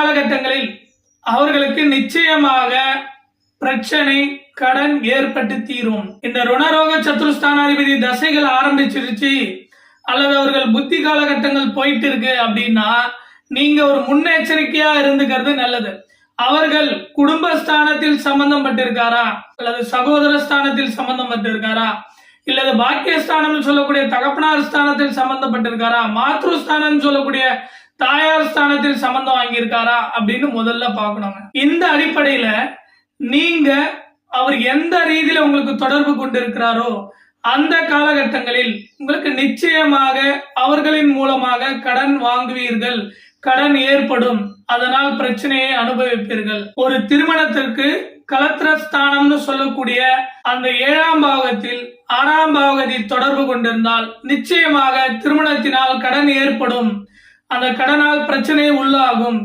காலகட்டங்களில் அவர்களுக்கு நிச்சயமாக பிரச்சனை, கடன் ஏற்பட்டு தீரும். இந்த ருணரோக சத்துருஸ்தானாதிபதி தசைகள் ஆரம்பிச்சிருச்சு அல்லது அவர்கள் புத்தி காலகட்டங்கள் போயிட்டு இருக்கு அப்படின்னா நீங்க ஒரு முன்னெச்சரிக்கையா இருந்துக்கிறது நல்லது. அவர்கள் குடும்பஸ்தானத்தில் சம்பந்தப்பட்டிருக்காரா அல்லது சகோதர ஸ்தானத்தில் சம்பந்தப்பட்டிருக்காரா இல்லது பாக்கியஸ்தானம் சொல்லக்கூடிய தகப்பனார் ஸ்தானத்தில் சம்பந்தப்பட்டிருக்காரா, மாத்ருஸ்தானம் சொல்லக்கூடிய தாயார் ஸ்தானத்தில் சம்பந்தம் வாங்கியிருக்காரா அப்படின்னு முதல்ல பார்க்கணும். இந்த அடிப்படையில நீங்க அவர் எந்த ரீதியில உங்களுக்கு தொடர்பு கொண்டிருக்கிறாரோ அந்த காலகட்டங்களில் உங்களுக்கு நிச்சயமாக அவர்களின் மூலமாக கடன் வாங்குவீர்கள், கடன் ஏற்படும், அதனால் பிரச்சனையை அனுபவிப்பீர்கள். ஒரு திருமணத்திற்கு கலத்திரஸ்தானம்னு சொல்லக்கூடிய அந்த 7ஆம் பாவகத்தில் 6ஆம் பாவகத்தில் தொடர்பு கொண்டிருந்தால் நிச்சயமாக திருமணத்தினால் கடன் ஏற்படும், அந்த கடனால் பிரச்சனை உள்ளாகும்.